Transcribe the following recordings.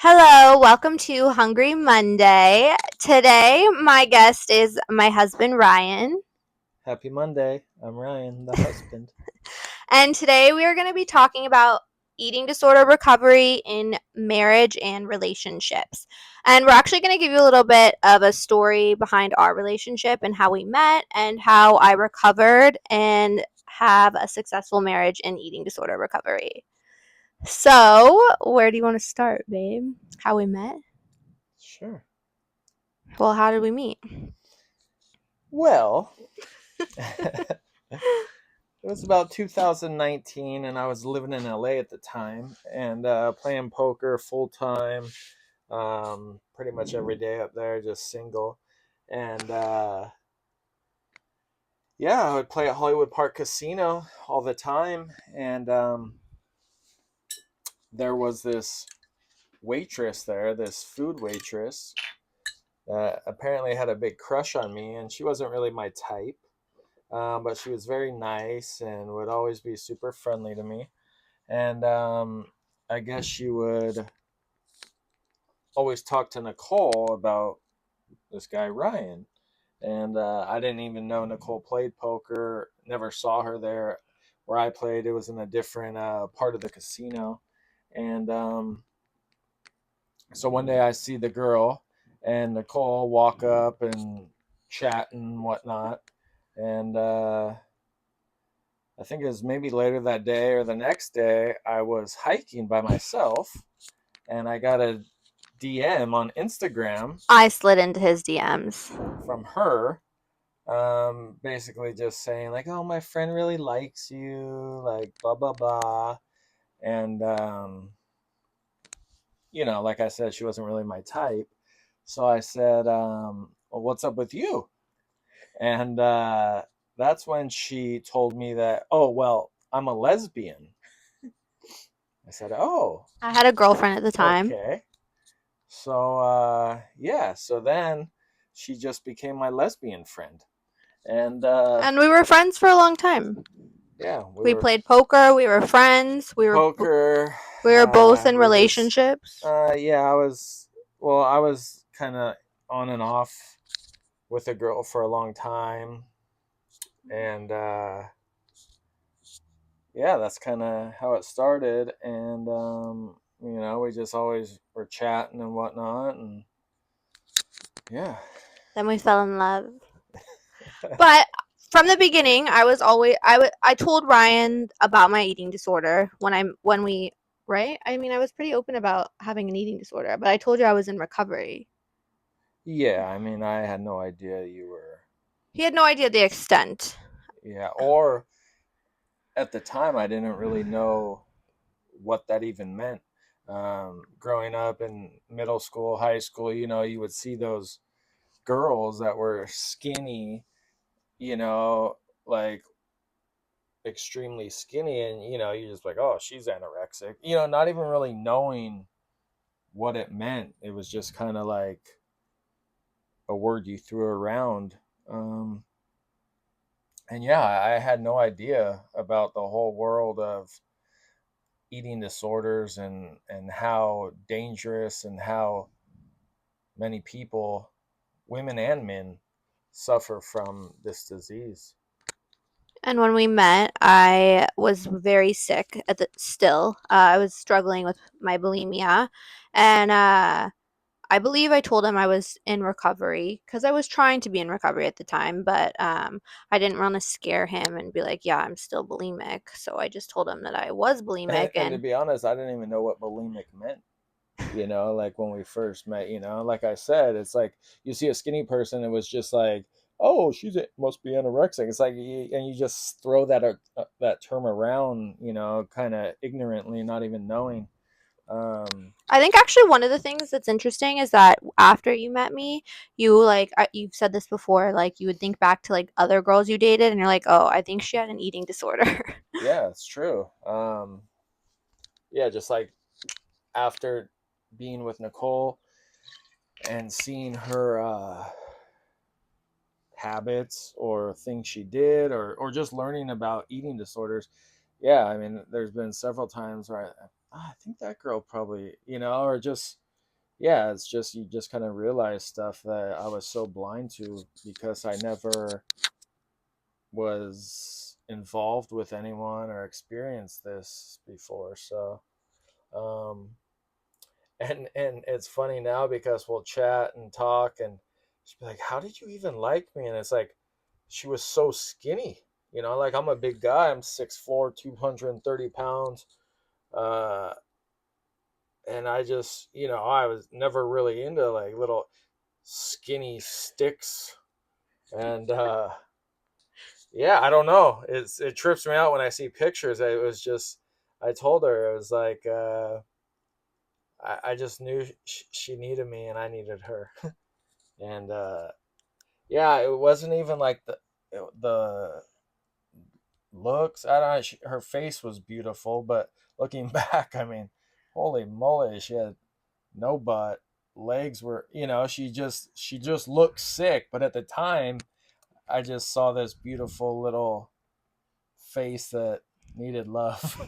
Hello, welcome to Hungry Monday. Today, my guest is my husband, Ryan. Happy Monday. I'm Ryan, the husband. And today, we are going to be talking about eating disorder recovery in marriage and relationships. And we're actually going to give you a little bit of a story behind our relationship and how we met and how I recovered and have a successful marriage in eating disorder recovery. So, where do you want to start, babe? How we met? Sure. Well, how did we meet? Well, it was about 2019, and I was living in LA at the time and playing poker full time, pretty much every day up there, just single. And yeah, I would play at Hollywood Park Casino all the time. And there was this waitress there, this food waitress, that apparently had a big crush on me, and she wasn't really my type. But she was very nice and would always be super friendly to me. And I guess she would always talk to Nicole about this guy, Ryan. And I didn't even know Nicole played poker, never saw her there where I played. It was in a different part of the casino. And so one day I see the girl and Nicole walk up and chat and whatnot. And I think it was maybe later that day or the next day, I was hiking by myself and I got a DM on Instagram I slid into his DMs. from her, basically just saying, like, oh, my friend really likes you, like, blah, blah, blah. And, like I said, she wasn't really my type. So I said, well, what's up with you? And that's when she told me that, oh, well, I'm a lesbian. I said, oh, I had a girlfriend at the time, okay. So yeah, so then she just became my lesbian friend. And and we were friends for a long time. yeah, we We were played poker. We were friends. poker. We were both in We was relationships. yeah, I was kind of on and off with a girl for a long time, and yeah, that's kind of how it started. And we just always were chatting and whatnot, and yeah. Then we fell in love. But from the beginning, I told Ryan about my eating disorder when we right. I mean, I was pretty open about having an eating disorder, but I told you I was in recovery. Yeah, I mean, I had no idea you were. He had no idea the extent. Yeah, or at the time, I didn't really know what that even meant. Growing up in middle school, high school, you would see those girls that were skinny, you know, like extremely skinny, and you're just like, oh, she's anorexic, not even really knowing what it meant. It was just kind of like a word you threw around. And yeah, I had no idea about the whole world of eating disorders and how dangerous and how many people, women and men, suffer from this disease. And when we met, I was very sick still. I was struggling with my bulimia. And I believe I told him I was in recovery because I was trying to be in recovery at the time, but I didn't want to scare him and be like, yeah, I'm still bulimic. So I just told him that I was bulimic. And to And be honest, I didn't even know what bulimic meant. Like when we first met, like I said, it's like you see a skinny person, it was just like, oh, must be anorexic. It's like, and you just throw that term around, kind of ignorantly, not even knowing. I think actually one of the things that's interesting is that after you met me, you've said this before, like you would think back to like other girls you dated and you're like, oh, I think she had an eating disorder. Yeah, it's true. Yeah, just like after being with Nicole and seeing her habits or things she did, or just learning about eating disorders. Yeah, I mean, there's been several times where I think that girl probably, or just yeah, it's just you just kind of realize stuff that I was so blind to because I never was involved with anyone or experienced this before. So, um, and it's funny now because we'll chat and talk, and she'll be like, "How did you even like me?" And it's like she was so skinny. Like I'm a big guy. I'm 6'4", 230 pounds. Uh, and I just, I was never really into like little skinny sticks. And yeah, I don't know. It trips me out when I see pictures. It was just, I told her, it was like, I just knew she needed me and I needed her. And yeah, it wasn't even like the looks. I don't know. Her face was beautiful, but looking back, I mean, holy moly, she had no butt. Legs were, she just looked sick. But at the time, I just saw this beautiful little face that needed love.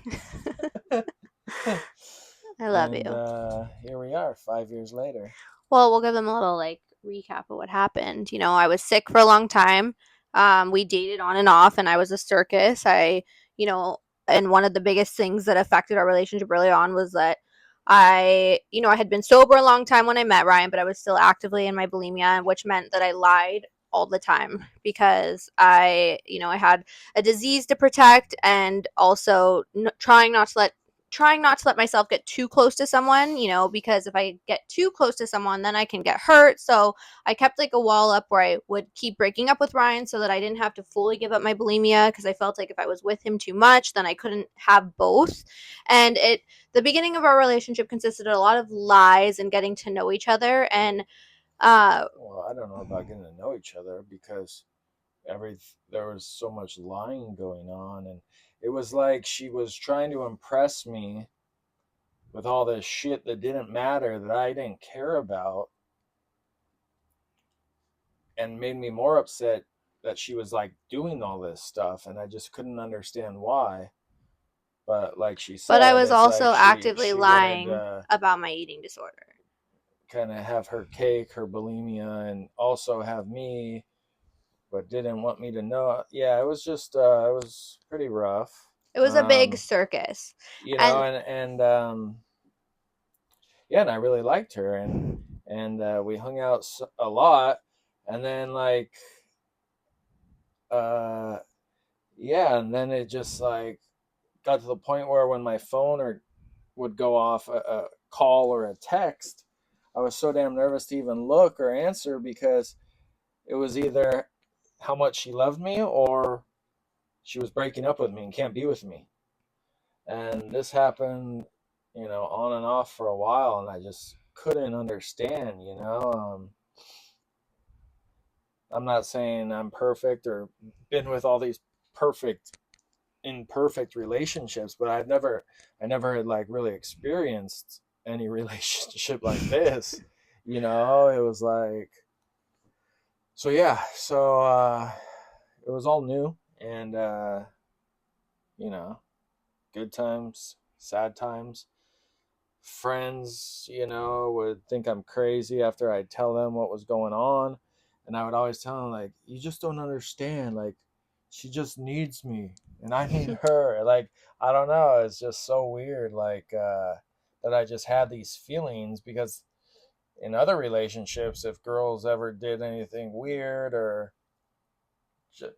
I love And you. here we are, 5 years later. Well, we'll give them a little like recap of what happened. I was sick for a long time. We dated on and off, and I was a circus. You know, and one of the biggest things that affected our relationship early on was that I had been sober a long time when I met Ryan, but I was still actively in my bulimia, which meant that I lied all the time because I had a disease to protect, and also trying not to let myself get too close to someone, because if I get too close to someone, then I can get hurt. So I kept like a wall up where I would keep breaking up with Ryan so that I didn't have to fully give up my bulimia, because I felt like if I was with him too much, then I couldn't have both. And the beginning of our relationship consisted of a lot of lies and getting to know each other. And uh, Well, I don't know about getting to know each other because every there was so much lying going on, and it was like she was trying to impress me with all this shit that didn't matter, that I didn't care about, and made me more upset that she was like doing all this stuff, and I just couldn't understand why. But like she but I said, was it's like also she actively she wanted lying to about my eating disorder. kind of have her cake, her bulimia, and also have me, but didn't want me to know. Yeah, it was just it was pretty rough. It was a big um circus. And and yeah, and I really liked her, and we hung out a lot. And then like uh yeah, and then it just like got to the point where when my phone or would go off a call or a text, I was so damn nervous to even look or answer because it was either how much she loved me or she was breaking up with me and can't be with me. And this happened, on and off for a while, and I just couldn't understand. I'm not saying I'm perfect or been with all these perfect imperfect relationships, but I never had like really experienced any relationship like this. It was like, so yeah, so it was all new, and you know, good times, sad times. Friends, would think I'm crazy after I tell them what was going on. And I would always tell them, like, you just don't understand. Like, she just needs me and I need her. Like, I don't know. It's just so weird. Like, that I just had these feelings because in other relationships, if girls ever did anything weird or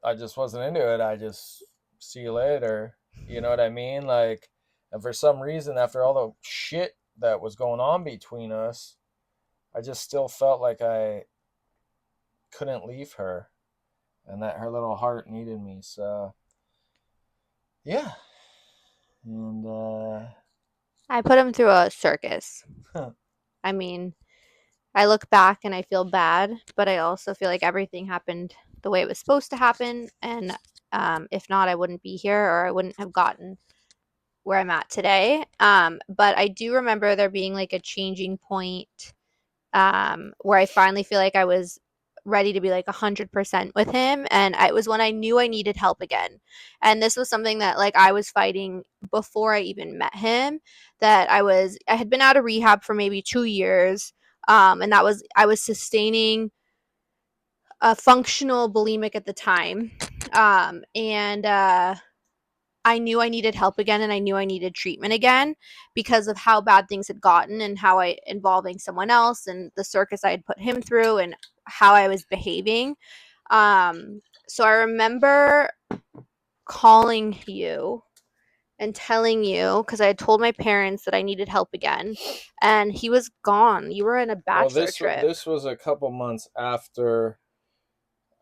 I just wasn't into it, I just see you later. You know what I mean? Like, and for some reason, after all the shit that was going on between us, I just still felt like I couldn't leave her and that her little heart needed me. So, yeah. And, I put him through a circus. huh. I mean, I look back and I feel bad, but I also feel like everything happened the way it was supposed to happen. And if not, I wouldn't be here, or I wouldn't have gotten where I'm at today. But I do remember there being like a changing point, where I finally feel like I was ready to be like 100% with him. And it was when I knew I needed help again. And this was something that like I was fighting before I even met him, that I had been out of rehab for maybe 2 years. And I was sustaining a functional bulimic at the time. And I knew I needed help again, and I knew I needed treatment again because of how bad things had gotten and how I involving someone else and the circus I had put him through and how I was behaving. So I remember calling you and telling you because I had told my parents that I needed help again, and he was gone. You were in a Well, bachelor trip. this was a couple months after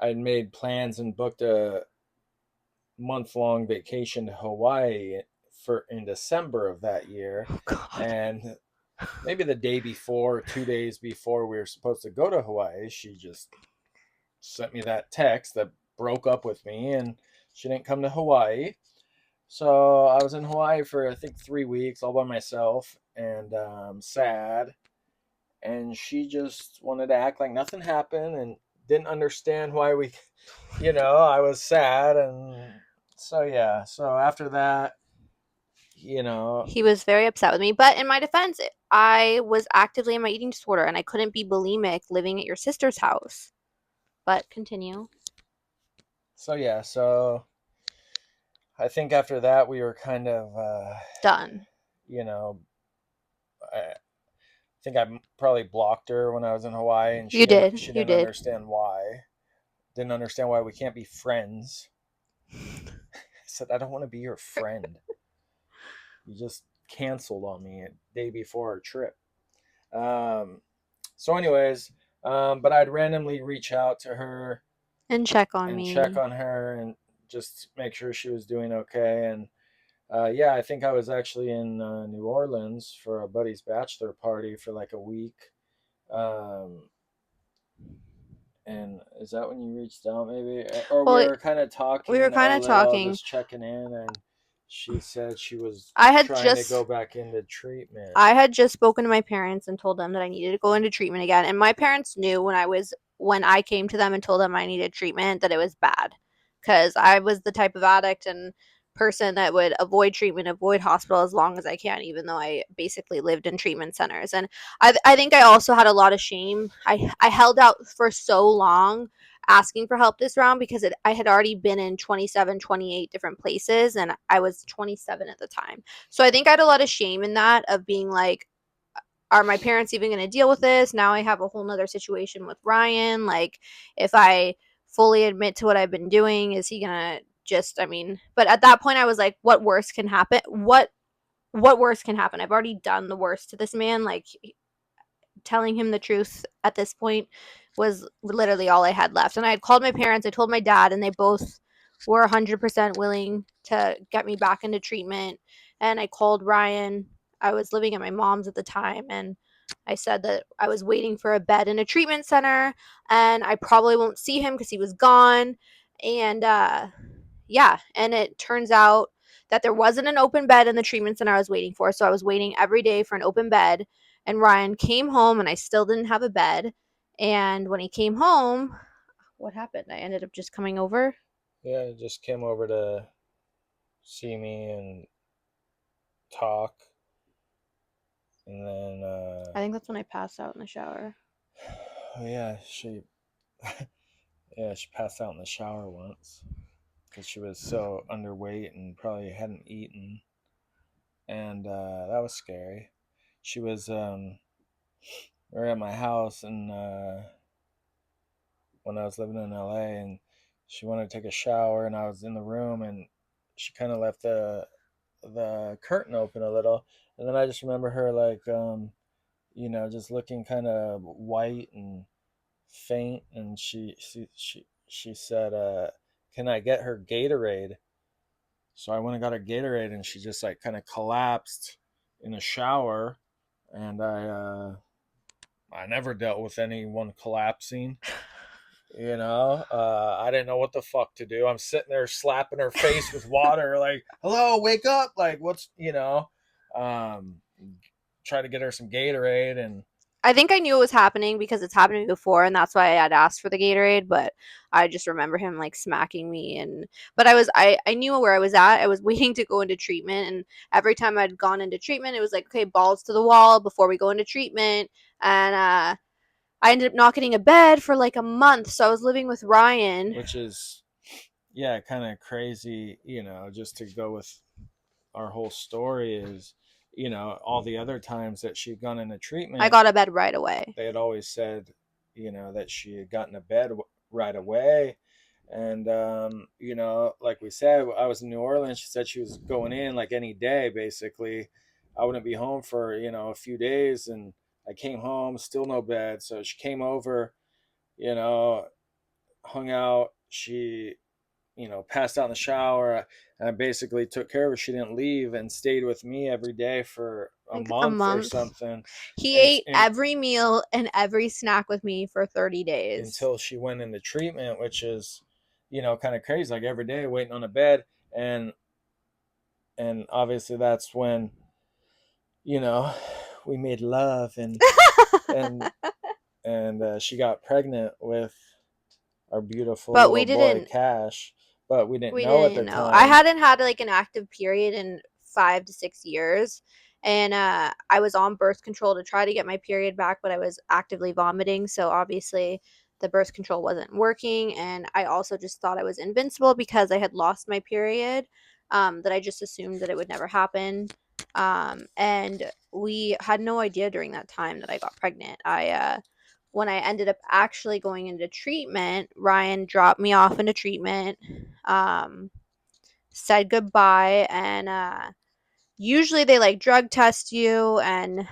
I'd made plans and booked a month-long vacation to Hawaii for in December of that year. Oh God. And maybe the day before, 2 days before we were supposed to go to Hawaii, she just sent me that text that broke up with me, and she didn't come to Hawaii. So I was in Hawaii for I think 3 weeks all by myself, and sad. And she just wanted to act like nothing happened and didn't understand why we, I was sad. And so yeah, so after that, you know, He was very upset with me, but in my defense, I was actively in my eating disorder and I couldn't be bulimic living at your sister's house. But continue. so yeah, so I think after that we were kind of, Done. you know, I think I probably blocked her when I was in Hawaii, and You did. she You didn't did. understand why. Didn't understand why we can't be friends. I said I don't want to be your friend. You just canceled on me a day before our trip. Um, so, anyways, but I'd randomly reach out to her And check on and check me. on her and just make sure she was doing okay. And yeah, I think I was actually in New Orleans for a buddy's bachelor party for like a week. Um, and is that when you reached out, maybe? Or we Well, were kind of we were talking kind a of little, talking. just checking in, and she said she was I had trying to go just back into treatment. I had just spoken to my parents and told them that I needed to go into treatment again. And my parents knew when I came to them and told them I needed treatment that it was bad. Cuz I was the type of addict and person that would avoid treatment, avoid hospital as long as I can, even though I basically lived in treatment centers. And I think I also had a lot of shame. I held out for so long asking for help this round because I had already been in 27, 28 different places and I was 27 at the time. So I think I had a lot of shame in that of being like, are my parents even going to deal with this? Now I have a whole nother situation with Ryan. Like, if I fully admit to what I've been doing, is he going to just, I mean, but at that point I was like, what worse can happen? What worse can happen? I've already done the worst to this man. Like, telling him the truth at this point was literally all I had left. And I had called my parents, I told my dad, and they both were 100% willing to get me back into treatment. And I called Ryan. I was living at my mom's at the time, and I said that I was waiting for a bed in a treatment center and I probably won't see him because he was gone. And yeah, and it turns out that there wasn't an open bed in the treatment center I was waiting for. So I was waiting every day for an open bed. And Ryan came home and I still didn't have a bed. And when he came home, what happened? I ended up just coming over. Yeah, just came over to see me and talk, and then I think that's when I passed out in the shower. oh yeah, she yeah, she passed out in the shower once because she was so underweight and probably hadn't eaten, and that was scary. She was we were at my house, and when I was living in LA, and she wanted to take a shower, and I was in the room, and she kind of left the curtain open a little, and then I just remember her like just looking kind of white and faint, and she said, "Can I get her Gatorade?" So I went and got her Gatorade, and she just like kind of collapsed in the shower, and I never dealt with anyone collapsing. I didn't know what the fuck to do. I'm sitting there slapping her face with water, like, "Hello, wake up!" Like, what's, um, try to get her some Gatorade, and I think I knew it was happening because it's happened to me before, and that's why I had asked for the Gatorade. But I just remember him like smacking me, and but I knew where I was at. I was waiting to go into treatment, and every time I'd gone into treatment, it was like, okay, balls to the wall before we go into treatment, and I ended up not getting a bed for like a month, so I was living with Ryan. which is, yeah, kind of crazy, just to go with our whole story is, all the other times that she'd gone into I treatment, got a bed right away. they had always said, that she had gotten a bed right away. And, like we said, I was in New Orleans. She said she was going in like any day, basically. I wouldn't be home for, a few days. And I came home, still no bed. So she came over, you know, hung out. She, passed out in the shower. And I basically took care of her. She didn't leave and stayed with me every day for a Like a month or month. something. He And, ate and every meal and every snack with me for 30 days. until she went into treatment, which is, kind of crazy. Like every day waiting on a bed, and obviously that's when, you know we made love, and she got pregnant with our beautiful But little boy Cash, but we didn't we know at didn't the know. I time. hadn't had like an active period in 5 to 6 years. And I was on birth control to try to get my period back, but I was actively vomiting. So obviously, the birth control wasn't working. And I also just thought I was invincible because I had lost my period, that I just assumed that it would never happen. And we had no idea during that time that I got pregnant. When I ended up actually going into treatment, Ryan dropped me off into treatment, um, said goodbye, and usually they like drug test you and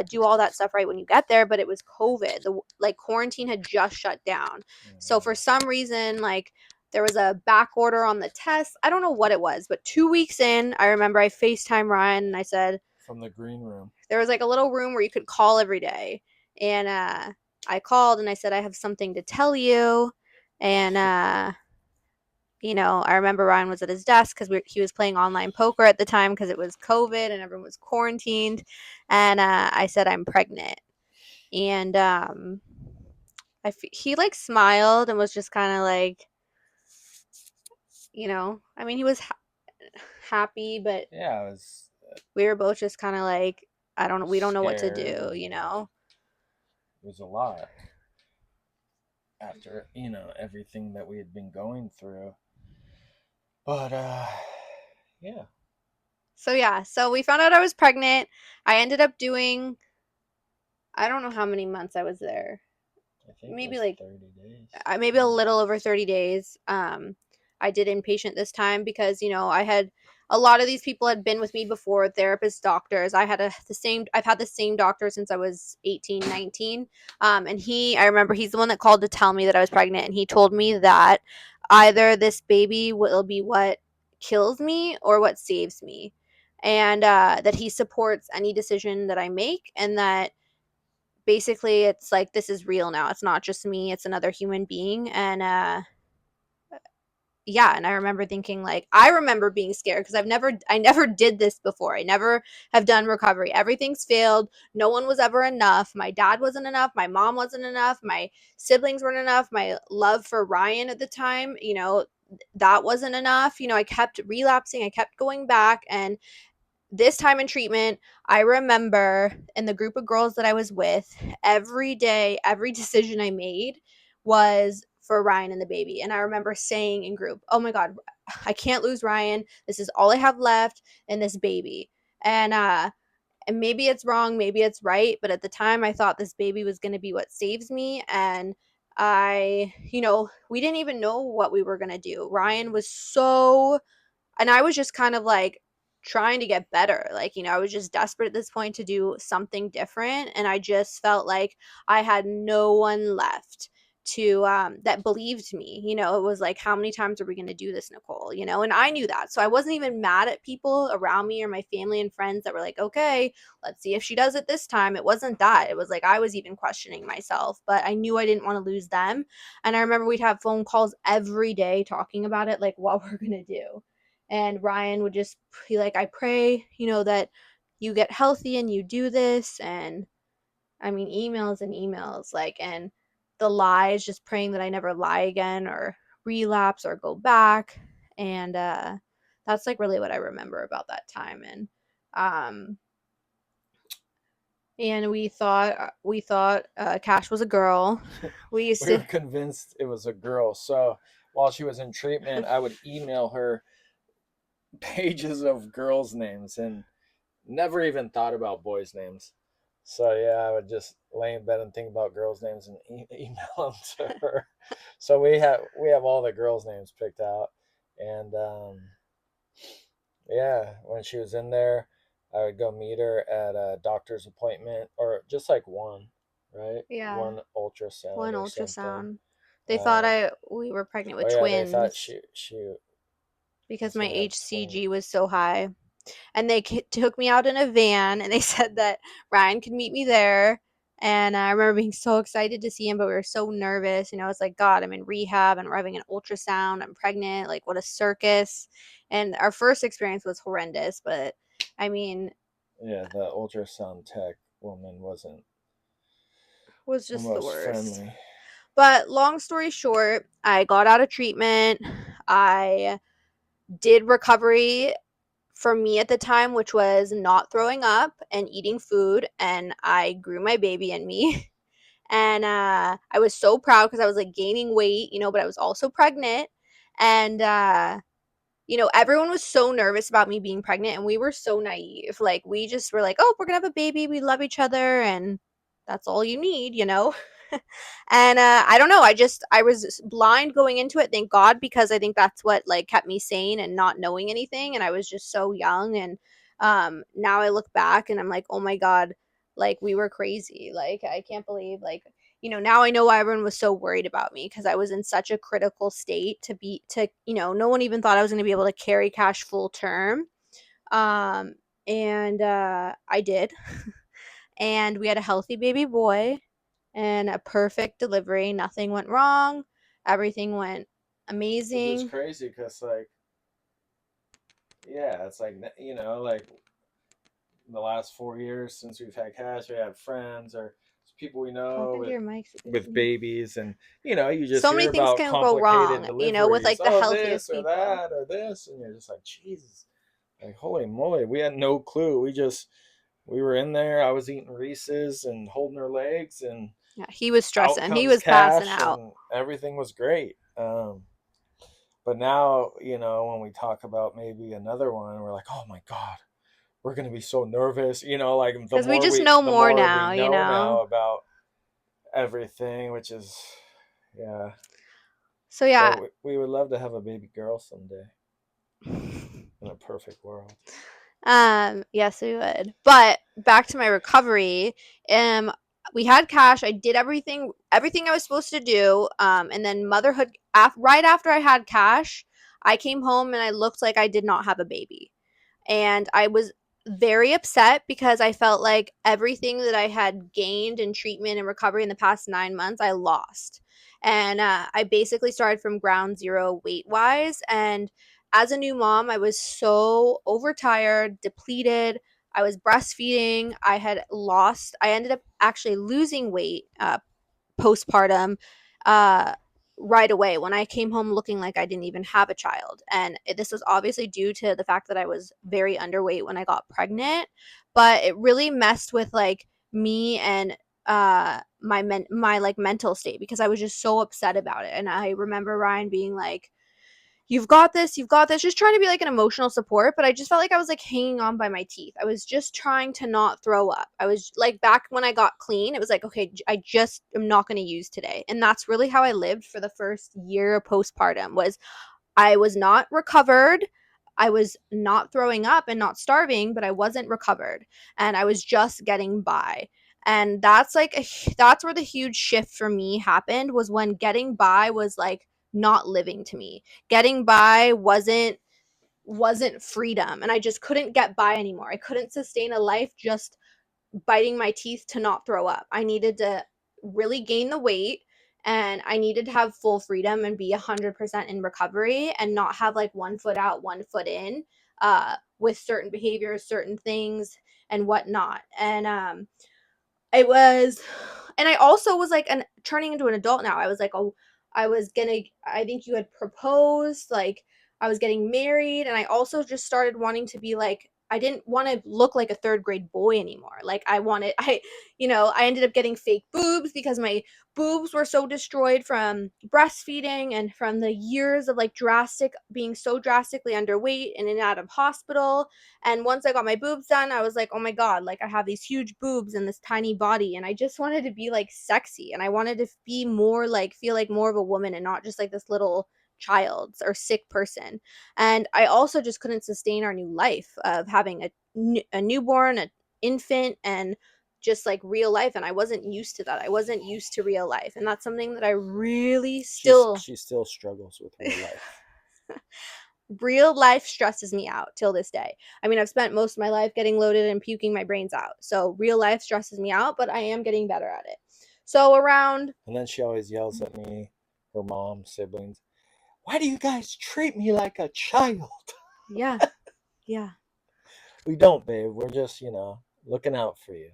do all that stuff right when you get there. But it was COVID. The like quarantine had just shut down, so for some reason, like there was a back order on the test. I don't know what it was, but 2 weeks in, I remember I FaceTime Ryan and I said, From the green room. there was like a little room where you could call every day, and I called and I said, I have something to tell you. And I remember Ryan was at his desk because he was playing online poker at the time because it was COVID and everyone was quarantined. And I said, I'm pregnant. And he like smiled and was just kind of like, I mean, he was happy, but Yeah, we were both just kind of like, I don't know, we don't know what to scared, do, and it was a lot after, everything that we had been going through. But yeah, So yeah, so we found out I was pregnant. I ended up doing, I don't know how many months I was there. I think it Maybe was like 30 days. maybe a little over 30 days. I did inpatient this time because, I had a lot of these people had been with me before, therapists, doctors. I've had the same doctor since I was 18, 19. And I remember he's the one that called to tell me that I was pregnant. And he told me that either this baby will be what kills me or what saves me. And that he supports any decision that I make, and that basically it's like this is real now. It's not just me, it's another human being. And yeah, and I remember thinking, like, I remember being scared because I never did this before. I never have done recovery. Everything's failed. No one was ever enough. My dad wasn't enough, my mom wasn't enough, my siblings weren't enough, my love for Ryan at the time, that wasn't enough. I kept relapsing, I kept going back. And this time in treatment, I remember in the group of girls that I was with, every day, every decision I made was for Ryan and the baby. And I remember saying in group, oh my God, I can't lose Ryan. This is all I have left and this baby. And maybe it's wrong, maybe it's right. But at the time, I thought this baby was going to be what saves me. And we didn't even know what we were going to do. Ryan was so, and I was just kind of like trying to get better. Like, I was just desperate at this point to do something different. And I just felt like I had no one left to that believed me. It was like, how many times are we going to do this, Nicole? And I knew that. So I wasn't even mad at people around me or my family and friends that were like, okay, let's see if she does it this time. It wasn't that. It was like I was even questioning myself, but I knew I didn't want to lose them. And I remember we'd have phone calls every day talking about it, like what we're going to do. And Ryan would just be like, I pray, that you get healthy and you do this. And I mean, emails and emails, like, and the lies, just praying that I never lie again or relapse or go back. And that's like really what I remember about that time. Um, and we thought Cash was a girl. We used We were to. convinced it was a girl. So while she was in treatment, I would email her pages of girls' names and never even thought about boys' names. So yeah, I would just lay in bed and think about girls' names and email them to her. So we have all the girls' names picked out, and yeah, when she was in there, I would go meet her at a doctor's appointment or just like one, right? Yeah, One ultrasound one or something. ultrasound. They thought Uh, we were pregnant with oh yeah, they thought twins she because was my gonna have twins. HCG was so high. And they took me out in a van and they said that Ryan could meet me there. And I remember being so excited to see him, but we were so nervous. You know, it's like, God, I'm in rehab and we're having an ultrasound. I'm pregnant. Like, what a circus. And our first experience was horrendous, but I mean, Yeah, the ultrasound tech woman was the just the most worst. friendly. But long story short, I got out of treatment. I did recovery for me at the time, which was not throwing up and eating food, and I grew my baby in me. And I was so proud because I was like gaining weight, you know, but I was also pregnant. And you know, everyone was so nervous about me being pregnant, and we were so naive. Like, we just were like, oh, we're gonna have a baby, we love each other, and that's all you need, you know. And I don't know, I was blind going into it, thank God, because I think that's what like kept me sane and not knowing anything. And I was just so young. And now I look back and I'm like, oh my God, like we were crazy. Like, I can't believe, like, you know, now I know why everyone was so worried about me, because I was in such a critical state you know, no one even thought I was going to be able to carry Cash full term. Um, and I did. And we had a healthy baby boy and a perfect delivery. Nothing went wrong. Everything went Which is amazing. crazy because like yeah, it's like like the last 4 years since we've had Cash, we had friends or people we Talk know into your mic. with babies, and you just So many hear things about can go complicated wrong, you know, with deliveries. like the Oh, healthiest this or people. that or this, and you're just like, Jesus, like holy moly, we had no clue. We were in there. I was eating Reese's and holding her legs, and Yeah, he was out stressing. He comes was passing Cash, out. and everything was great. But now, when we talk about maybe another one, we're like, oh my God, we're gonna be so nervous. Like the Because we more just we know the more more we now, you know know? now about everything, which is yeah. So, yeah. But we would love to have a baby girl someday in a perfect world. Yes, we would. But back to my recovery. Um, we had Cash. I did everything I was supposed to do. And then motherhood. Right after I had Cash, I came home and I looked like I did not have a baby, and I was very upset because I felt like everything that I had gained in treatment and recovery in the past 9 months, I lost. And I basically started from ground zero weight wise. And as a new mom, I was so overtired, depleted. I was breastfeeding. I ended up actually losing weight postpartum uh, right away when I came home looking like I didn't even have a child. And this was obviously due to the fact that I was very underweight when I got pregnant, but it really messed with like me and my like mental state, because I was just so upset about it. And I remember Ryan being like, you've got this, just trying to be like an emotional support. But I just felt like I was like hanging on by my teeth. I was just trying to not throw up. I was like, back when I got clean, it was like, okay, I just am not going to use today. And that's really how I lived for the first year postpartum. Was I was not recovered. I was not throwing up and not starving, but I wasn't recovered, and I was just getting by. And that's where the huge shift for me happened, was when getting by was like not living to me. Getting by wasn't freedom, and I just couldn't get by anymore. I couldn't sustain a life just biting my teeth to not throw up. I needed to really gain the weight, and I needed to have full freedom and be 100% in recovery and not have like one foot out, one foot in with certain behaviors, certain things, and whatnot. And it was, and I also was like turning into an adult now. I was like, oh, I think you had proposed, like I was getting married, and I also just started wanting to be like, I didn't want to look like a third grade boy anymore. Like I ended up getting fake boobs because my boobs were so destroyed from breastfeeding and from the years of like being so drastically underweight and in and out of hospital. And once I got my boobs done, I was like, oh my God, like I have these huge boobs and this tiny body. And I just wanted to be like sexy. And I wanted to be more like, feel like more of a woman and not just like this little child or sick person. And I also just couldn't sustain our new life of having a newborn, an infant, and just like real life. And I wasn't used to that. I wasn't used to real life. And that's something that I really still She still struggles with real life. real life stresses me out till this day. I mean, I've spent most of my life getting loaded and puking my brains out. So real life stresses me out, but I am getting better at it. So around And then she always yells at me, her mom, siblings. Why do you guys treat me like a child? yeah, yeah. We don't, babe. We're just, looking out for you.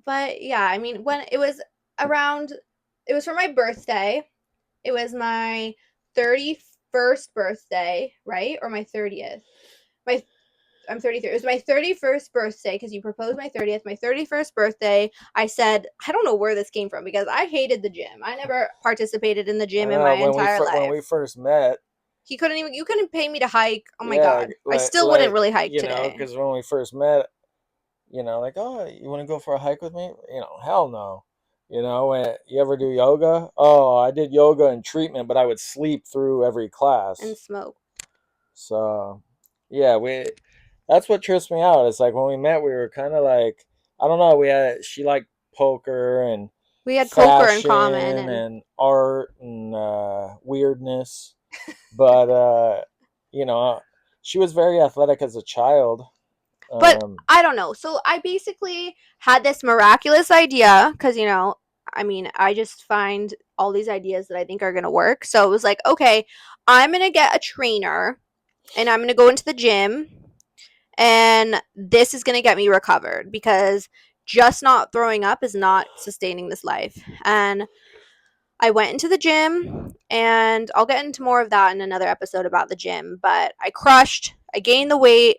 But yeah, I mean, when it was for my birthday. It was my 31st birthday, right? Or my 30th. My I'm 33. It was my 31st birthday because you proposed my 30th. My 31st birthday, I said, I don't know where this came from because I hated the gym. I never participated in the I gym in know my when entire when life. we first met, You couldn't pay me to hike. Oh my yeah, God. I still wouldn't really hike today. because when we first met, like, oh, you want to go for a hike with me? Hell no. You ever do yoga? Oh, I did yoga and treatment, but I would sleep through every class. And smoke. So, yeah, that's what trips me out. It's like when we met, we were kind of like, I don't know, she liked poker and We had poker in common fashion and and art and weirdness. But, you know, she was very athletic as a child. but Um, I don't know. So I basically had this miraculous idea because, I mean, I just find all these ideas that I think are going to work. So it was like, okay, I'm going to get a trainer and I'm going to go into the gym and this is going to get me recovered because just not throwing up is not sustaining this life. And I went into the gym and I'll get into more of that in another episode about the gym, but I gained the weight,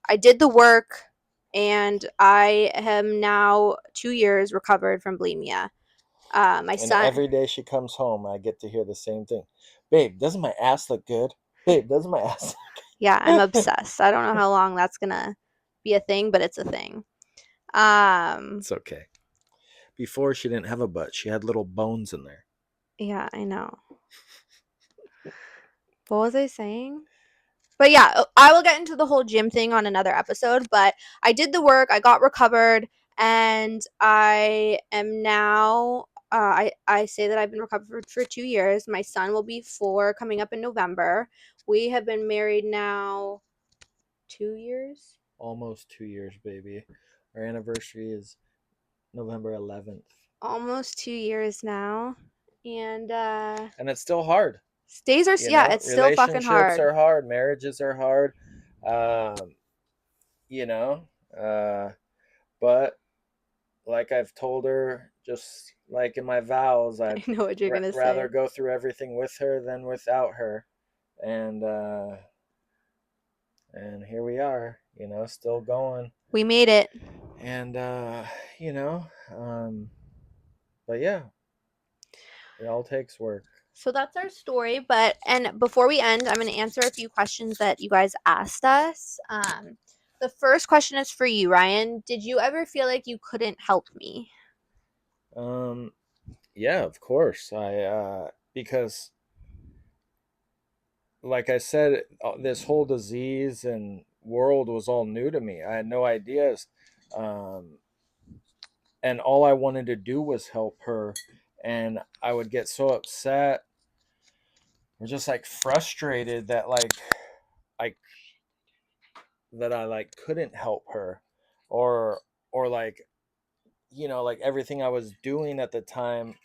I did the work, and I am now 2 years recovered from bulimia. My and son, every day she comes home, I get to hear the same thing. Babe, doesn't my ass look good? Babe, doesn't my ass yeah, I'm look good? obsessed. I don't know how long that's gonna be a thing, but it's a thing. It's okay. Before she didn't have a butt, she had little bones in there. Yeah, I know. What was I saying? But yeah, I will get into the whole gym thing on another episode. But I did the work, I got recovered, and I am now. I say that I've been recovered for 2 years. My son will be 4 coming up in November. We have been married now 2 years. Almost 2 years, baby. Our anniversary is November 11th. Almost 2 years now. And And it's still hard. days are, yeah, it's still fucking Relationships hard. are hard, marriages are hard. Um, you know, uh, but like I've told her, just like in my vows, I I'd know what you're gonna rather say. go through everything with her than without her. And here we are, still going. We made it. And you know, but yeah, it all takes work. So that's our story. And before we end, I'm going to answer a few questions that you guys asked us. The first question is for you, Ryan. Did you ever feel like you couldn't help me? Um, yeah, of course. I because like I said, this whole disease and world was all new to me. I had no ideas. Um, and all I wanted to do was help her. And I would get so upset or just like frustrated that I I like couldn't help her, or like like everything I was doing at the time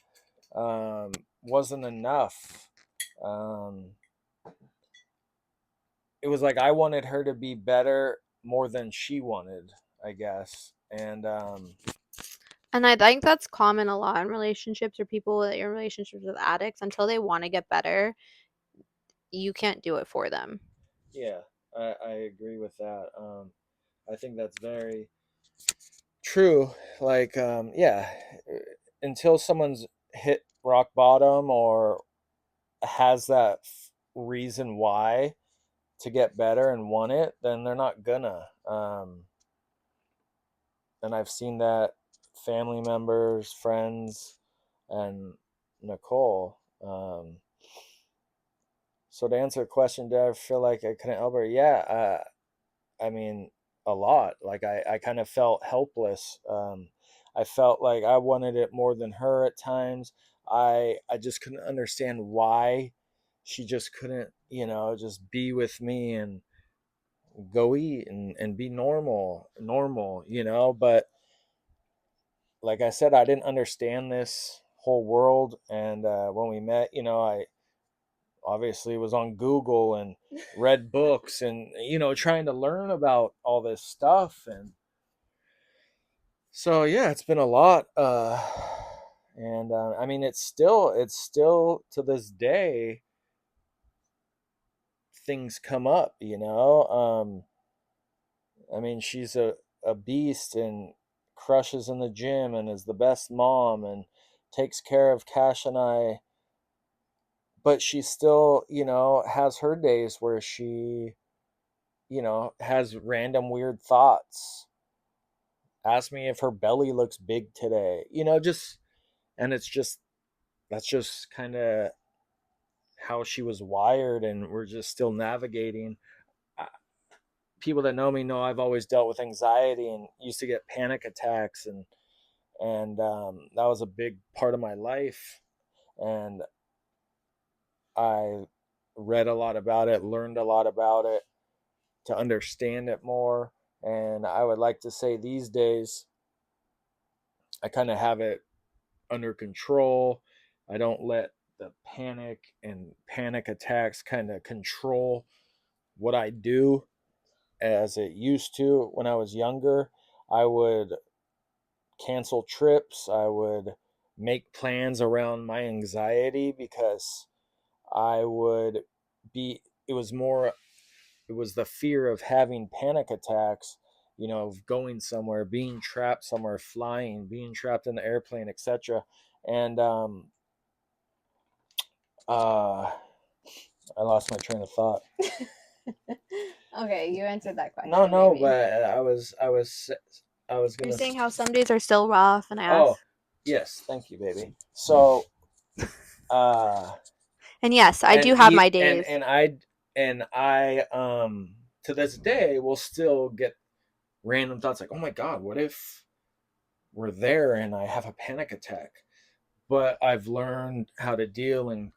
wasn't enough. Um, it was like I wanted her to be better more than she wanted, I guess. And And I think that's common a lot in relationships or people that are in relationships with addicts. Until they want to get better, you can't do it for them. Yeah, I agree with that. I think that's very true. Like, yeah, until someone's hit rock bottom or has that reason why to get better and want it, then they're not gonna. And I've seen that family members, friends, and Nicole. So to answer the question, do I feel like I couldn't help her? Yeah, I mean, a lot. Like I kind of felt helpless. I felt like I wanted it more than her at times. I just couldn't understand why she just couldn't, just be with me and go eat and be normal. But like I said, I didn't understand this whole world. And when we met, I obviously was on Google and read books and trying to learn about all this stuff. And so yeah, it's been a lot. And I mean, it's still to this day things come up. I mean, she's a beast and crushes in the gym and is the best mom and takes care of Cash and I, but she still, has her days where she, has random weird thoughts. Ask me if her belly looks big today. Just and it's just that's just kind of how she was wired, and we're just still navigating. Uh, People that know me know I've always dealt with anxiety and used to get panic attacks, and that was a big part of my life. And I read a lot about it, learned a lot about it to understand it more. And I would like to say these days, I kind of have it under control. I don't let the panic and panic attacks kind of control what I do as it used to when I was younger. I would cancel trips. I would make plans around my anxiety because I would it was more, it was the fear of having panic attacks, of going somewhere, being trapped somewhere, flying, being trapped in the airplane, etc. And uh, I lost my train of thought. Okay, you answered that No, question, no, maybe. but I was You're gonna. saying how some days are still rough, and I Oh, asked. yes, thank you, baby. So, uh, And yes, I and do have you my and days. and I to this day will still get random thoughts like, oh my god, what if we're there and I have a panic attack? But I've learned how to deal and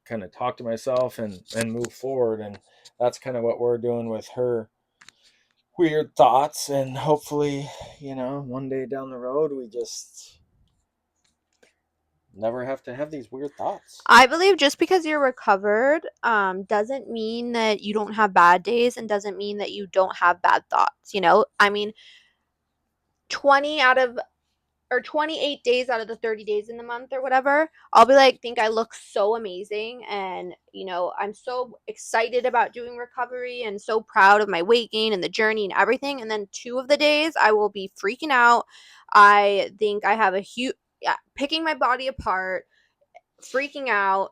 kind of talk to myself and move forward, and that's kind of what we're doing with her weird thoughts. And hopefully, one day down the road we just never have to have these weird thoughts. I believe just because you're recovered, doesn't mean that you don't have bad days and doesn't mean that you don't have bad thoughts. I mean, 20 out of or 28 days out of the 30 days in the month or whatever, I'll be like, think I look so amazing. And, I'm so excited about doing recovery and so proud of my weight gain and the journey and everything. And then 2 of the days, I will be freaking out. I think I have a huge, yeah, picking my body apart, freaking out.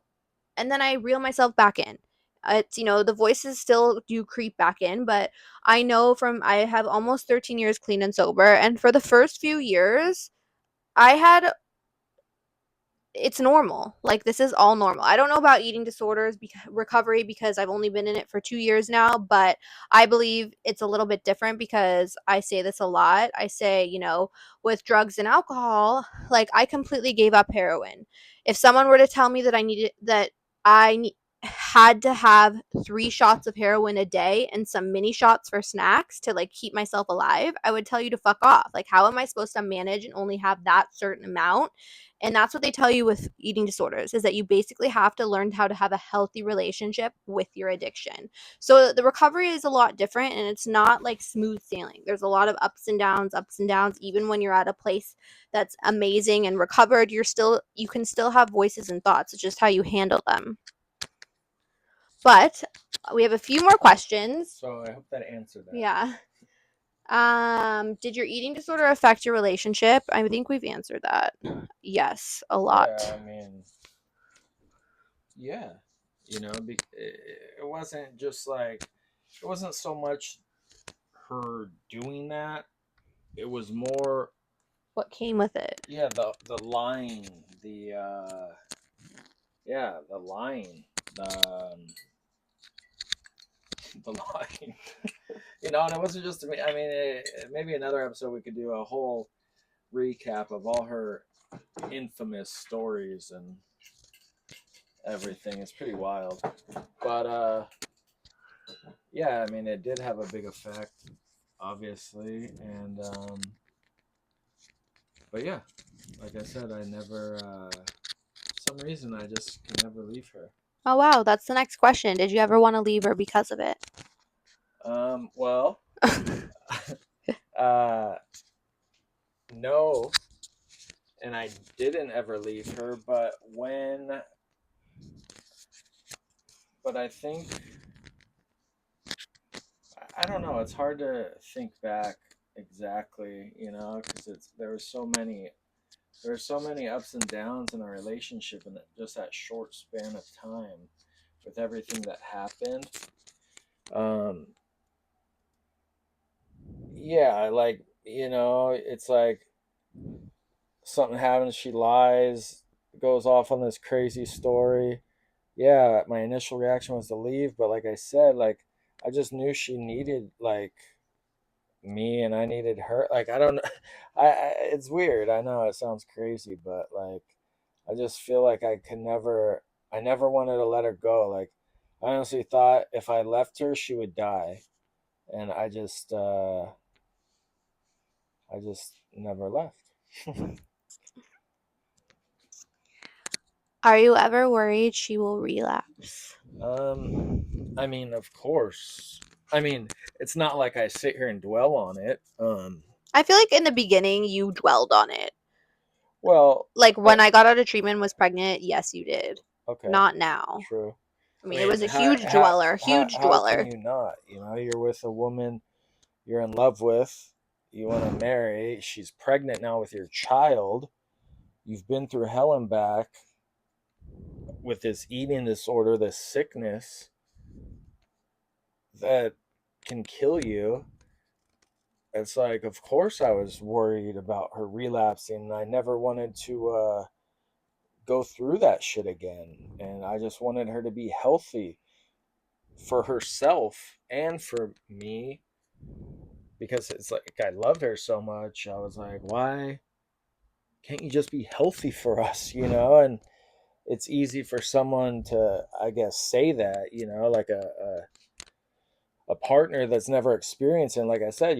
And then I reel myself back in. It's, the voices still do creep back in, but I have almost 13 years clean and sober. And for the first few years, I had it's normal. Like, this is all normal. I don't know about eating disorders recovery because I've only been in it for 2 years now, but I believe it's a little bit different because I say this a lot. I say, with drugs and alcohol, like, I completely gave up heroin. If someone were to tell me that I needed that I need had to have 3 shots of heroin a day and some mini shots for snacks to like keep myself alive, I would tell you to fuck off. Like, how am I supposed to manage and only have that certain amount? And that's what they tell you with eating disorders, is that you basically have to learn how to have a healthy relationship with your addiction. So the recovery is a lot different, and it's not like smooth sailing. There's a lot of ups and downs. Even when you're at a place that's amazing and recovered, you can still have voices and thoughts. It's just how you handle them. But we have a few more questions. So I hope that answered that. Yeah. Did your eating disorder affect your relationship? I think we've answered that. Yes, a lot. Yeah, I mean, yeah, it wasn't just like, it wasn't so much her doing that. It was more, What came with it? yeah, the lying, the lying, the lying. And it wasn't just me. I mean, maybe another episode we could do a whole recap of all her infamous stories and everything. It's pretty wild. But yeah, I mean, it did have a big effect, obviously. And but yeah, like I said, I never, for some reason, I just can never leave her. Oh wow, that's the next question. Did you ever want to leave her because of it? Well, uh, no, and I didn't ever leave her, but I think, I don't know, it's hard to think back exactly, because there were so many ups and downs in our relationship in just that short span of time with everything that happened. Yeah, like, it's like something happens, she lies, goes off on this crazy story. Yeah, my initial reaction was to leave, but like I said, like, I just knew she needed, like, me, and I needed her. Like, I don't know. It's weird. I know it sounds crazy, but like, I just feel like I never wanted to let her go. Like, I honestly thought if I left her, she would die. And I just never left. Are you ever worried she will relapse? I mean, of course. I mean, it's not like I sit here and dwell on it. I feel like in the beginning you dwelled on it. Well, Like when I got out of treatment and was pregnant, yes, you did. okay, Not now. true. I I mean, it mean, was a huge dweller, huge how can dweller. you not? You're with a woman you're in love with, you want to marry, she's pregnant now with your child, you've been through hell and back with this eating disorder, this sickness that can kill you. It's like, of course, I was worried about her relapsing. I never wanted to go through that shit again. And I just wanted her to be healthy for herself and for me, because it's like I loved her so much. I was like, why can't you just be healthy for us, And it's easy for someone to, I guess, say that, like a partner that's never experienced it. And like I said,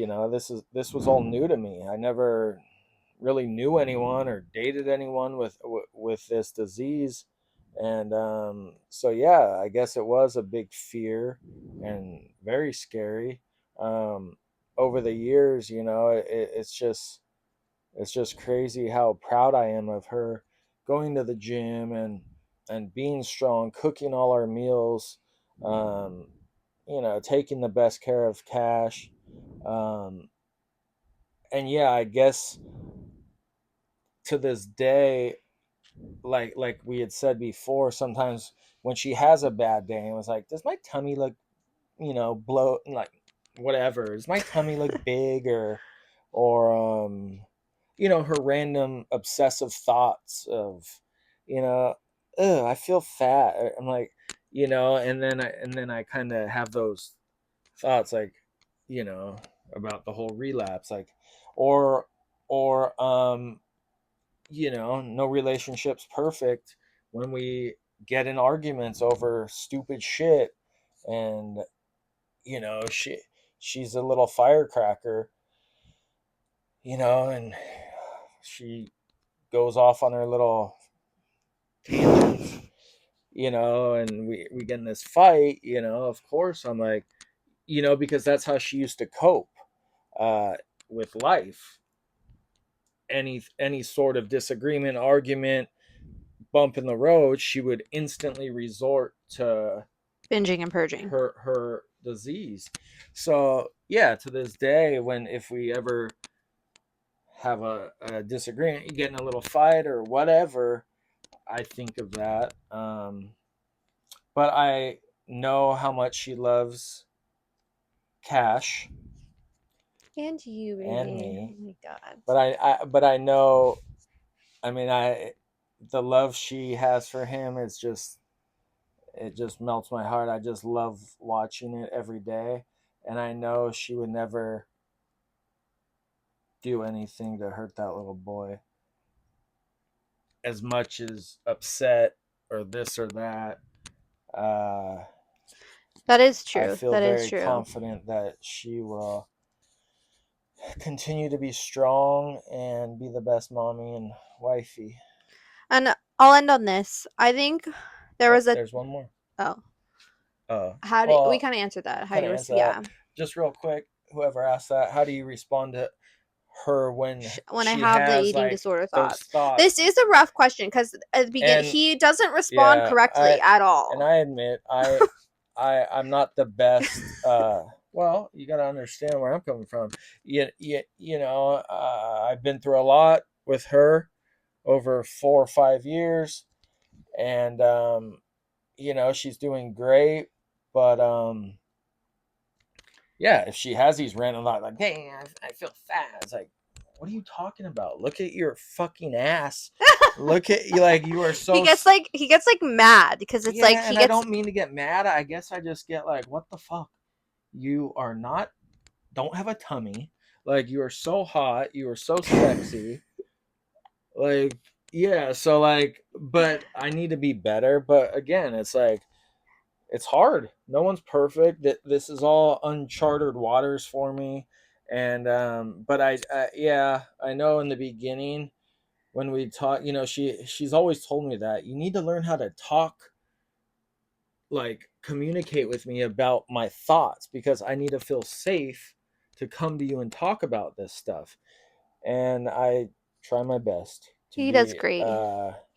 this was all new to me. I never really knew anyone or dated anyone with this disease. And so yeah, I guess it was a big fear and very scary. um, Over the years, it's just crazy how proud I am of her going to the gym and being strong, cooking all our meals, um, taking the best care of Cash. Um, and yeah, I guess to this day, like we had said before, sometimes when she has a bad day, it was like, does my tummy look, blow, like, whatever? Does my tummy look big, or her random obsessive thoughts of, you know, ugh, I feel fat. I'm like, and then I kind of have those thoughts, like, you know, about the whole relapse, like, or no relationship's perfect when we get in arguments over stupid shit. And she's a little firecracker, and she goes off on her little tangents, and we get in this fight. Of course I'm like, because that's how she used to cope uh, with life. Any sort of disagreement, argument, bump in the road, she would instantly resort to Binging and purging. her disease. So yeah, to this day, if we ever have a disagreement, you get in a little fight or whatever, I think of that. But I know how much she loves Cash And you, baby. and me. Oh my god. But I know, I mean, the love she has for him is just, it just melts my heart. I just love watching it every day, and I know she would never do anything to hurt that little boy. As much as upset or this or that, that is true. I feel that very is true. confident that she will continue to be strong and be the best mommy and wifey. And I'll end on this. I think There's one more. Oh. How do we kind of answered that? How do you yeah. Just real quick, whoever asked that, how do you respond to her when I have the eating like, disorder thoughts? This is a rough question because at the beginning he doesn't respond correctly at all. And I admit, I'm not the best. Well, you got to understand where I'm coming from. I've been through a lot with her over 4 or 5 years, and she's doing great, but yeah, if she has these random thoughts like, "Dang, I feel fat," it's like, what are you talking about? Look at your fucking ass. Look at you, like, you are so. He gets like mad because it's like I don't mean to get mad. I guess I just get like, what the fuck? You are not. Don't have a tummy. Like, you are so hot. You are so sexy. Like, yeah. So like, but I need to be better. But again, it's like, it's hard. No one's perfect. This is all uncharted waters for me. And but I know in the beginning when we talk, she's always told me that you need to learn how to talk, like communicate with me about my thoughts, because I need to feel safe to come to you and talk about this stuff. And I try my best. He does great.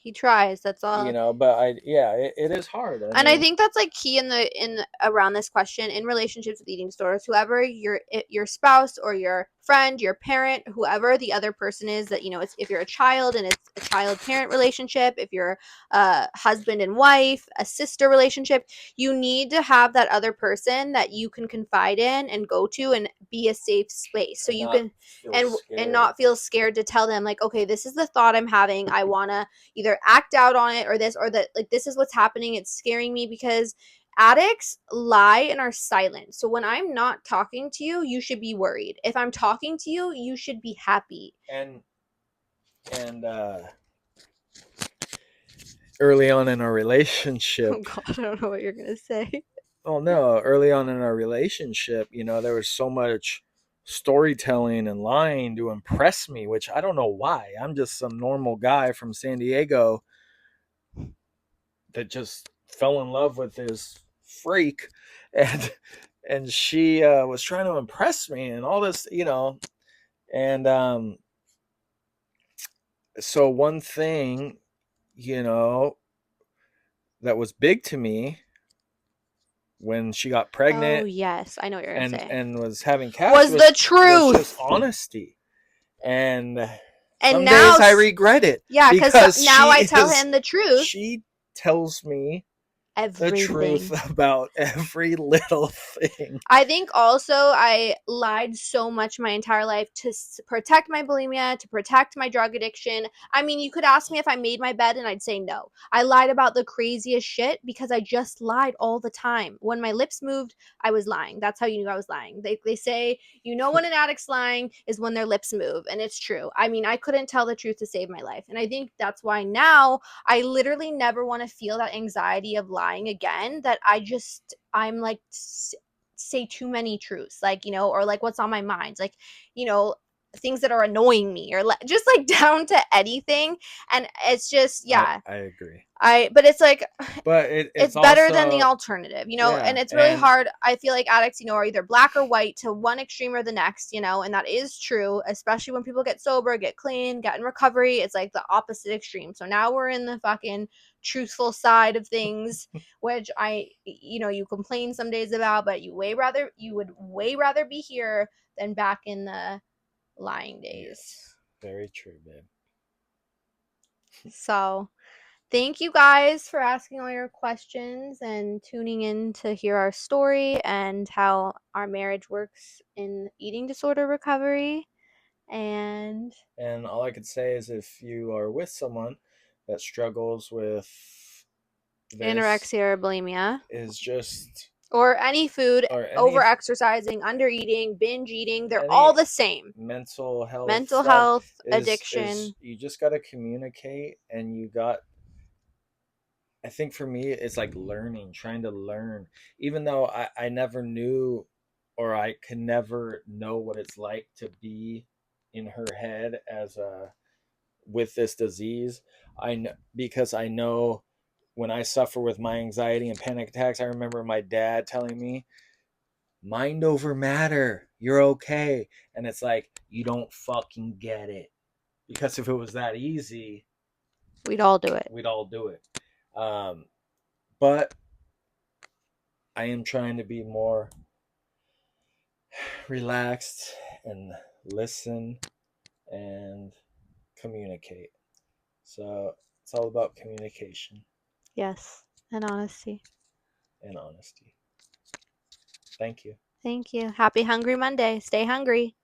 He tries. That's all. But it is hard. I think that's like key in around this question in relationships with eating disorders. Whoever your spouse or your friend, your parent, whoever the other person is, that it's, if you're a child and it's a child-parent relationship, if you're a husband and wife, a sister relationship, you need to have that other person that you can confide in and go to and be a safe space, so you can and not feel scared to tell them, like, okay, this is the thought I'm having. I want to either act out on it or this or that, like, this is what's happening. It's scaring me, because addicts lie and are silent. So when I'm not talking to you, you should be worried. If I'm talking to you, you should be happy. And early on in our relationship, oh god, I don't know what you're gonna say. Oh no, early on in our relationship, there was so much storytelling and lying to impress me, which I don't know why. I'm just some normal guy from San Diego that just fell in love with this freak, and she was trying to impress me and all this, and so one thing, that was big to me when she got pregnant. Oh yes, I know what you're gonna say. And was having Cash was the truth. Was just honesty. And some now days I regret it. Yeah, because now I tell him the truth. She tells me the everything. truth about every little thing. I think also I lied so much my entire life to protect my bulimia, to protect my drug addiction. I mean, you could ask me if I made my bed and I'd say no. I lied about the craziest shit because I just lied all the time. When my lips moved, I was lying. That's how you knew I was lying. They say, you know, when an addict's lying is when their lips move. And it's true. I mean, I couldn't tell the truth to save my life. And I think that's why now I literally never want to feel that anxiety of lying again, that I'm like, say too many truths, like, you know, or like what's on my mind, like, you know, things that are annoying me, or just like down to anything. And it's just, yeah, I agree. but it's like, But it's it's better than the also, alternative, you know. And yeah, it's really and hard. I feel like addicts, you know, are either black or white, to one extreme or the next, you know. And that is true, especially when people get sober, get clean, get in recovery. It's like the opposite extreme. So now we're in the fucking truthful side of things, which you know, you complain some days about, but you would way rather be here than back in the lying days. yes, very true, babe. So thank you guys for asking all your questions and tuning in to hear our story and how our marriage works in eating disorder recovery. And All I could say is, if you are with someone that struggles with this, anorexia or bulimia, is just, or any food, or over exercising, under eating, binge eating, they're all any the same. mental health Mental stuff, health, is addiction. you just got to communicate, and I think for me it's like trying to learn, even though I never knew, or I could never know what it's like to be in her head as a with this disease. I know, because I know when I suffer with my anxiety and panic attacks, I remember my dad telling me, mind over matter, you're okay. And it's like, you don't fucking get it, because if it was that easy, We'd all do it. we'd all do it. But I am trying to be more relaxed and listen and communicate. So it's all about communication Yes, and honesty. and honesty. Thank you. Thank you. Happy Hungry Monday. Stay hungry.